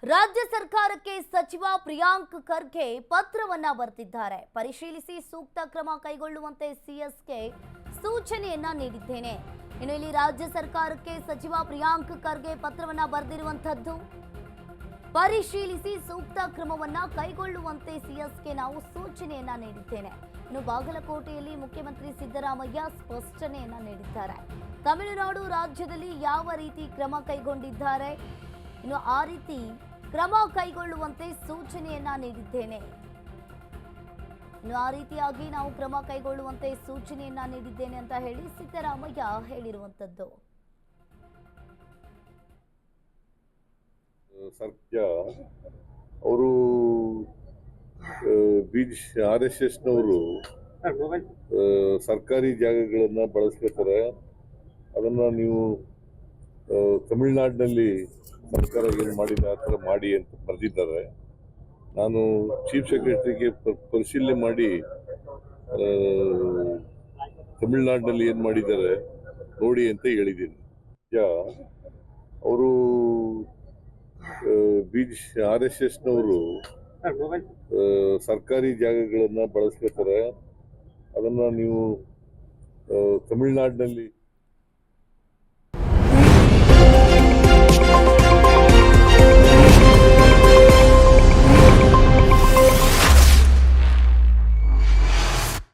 ರಾಜ್ಯ ಸರ್ಕಾರಕ್ಕೆ ಸಚಿವ ಪ್ರಿಯಾಂಕ್ ಖರ್ಗೆ ಪತ್ರವನ್ನ ಬರೆದಿದ್ದಾರೆ. ಪರಿಶೀಲಿಸಿ ಸೂಕ್ತ ಕ್ರಮ ಕೈಗೊಳ್ಳುವಂತೆ ಸಿಎಸ್ಗೆ ಸೂಚನೆಯನ್ನ ನೀಡಿದ್ದೇನೆ. ಇನ್ನು ಇಲ್ಲಿ ರಾಜ್ಯ ಸರ್ಕಾರಕ್ಕೆ ಸಚಿವ ಪ್ರಿಯಾಂಕ್ ಖರ್ಗೆ ಪತ್ರವನ್ನ ಬರೆದಿರುವಂತದ್ದು. ಪರಿಶೀಲಿಸಿ ಸೂಕ್ತ ಕ್ರಮವನ್ನ ಕೈಗೊಳ್ಳುವಂತೆ ಸಿಎಸ್ಗೆ ನಾವು ಸೂಚನೆಯನ್ನ ನೀಡಿದ್ದೇನೆ. ಇನ್ನು ಬಾಗಲಕೋಟೆಯಲ್ಲಿ ಮುಖ್ಯಮಂತ್ರಿ ಸಿದ್ದರಾಮಯ್ಯ ಸ್ಪಷ್ಟನೆಯನ್ನ ನೀಡಿದ್ದಾರೆ. ತಮಿಳುನಾಡು ರಾಜ್ಯದಲ್ಲಿ ಯಾವ ರೀತಿ ಕ್ರಮ ಕೈಗೊಂಡಿದ್ದಾರೆ, ಇನ್ನು ಆ ರೀತಿ ಕ್ರಮ ಕೈಗೊಳ್ಳುವಂತೆ ಸೂಚನೆಯನ್ನ ನೀಡಿದ್ದೇನೆ. ಇನ್ನು ಆ ರೀತಿಯಾಗಿ ನಾವು ಕ್ರಮ ಕೈಗೊಳ್ಳುವಂತೆ ಸೂಚನೆಯನ್ನ ನೀಡಿದ್ದೇನೆ ಅಂತ ಹೇಳಿ ಸಿದ್ದರಾಮಯ್ಯ ಹೇಳಿರುವಂತದ್ದು. ಸತ್ಯ ಅವರು RSS ನವರು ಸರ್ಕಾರಿ ಜಾಗಗಳನ್ನ ಬಳಸ್ಕೊತಾರೆ. ಅದನ್ನ ನೀವು ತಮಿಳುನಾಡಿನಲ್ಲಿ ಸರ್ಕಾರ ಏನು ಮಾಡಿದೆ ಆ ಥರ ಮಾಡಿ ಅಂತ ಬರೆದಿದ್ದಾರೆ. ನಾನು ಚೀಫ್ ಸೆಕ್ರೆಟರಿಗೆ ಪರಿಶೀಲನೆ ಮಾಡಿ ತಮಿಳುನಾಡಿನಲ್ಲಿ ಏನು ಮಾಡಿದ್ದಾರೆ ನೋಡಿ ಅಂತ ಹೇಳಿದ್ದೀನಿ. ಅವರು RSS ನವರು ಸರ್ಕಾರಿ ಜಾಗಗಳನ್ನ ಬಳಸ್ಕೊತಾರೆ. ಅದನ್ನ ನೀವು ತಮಿಳುನಾಡಿನಲ್ಲಿ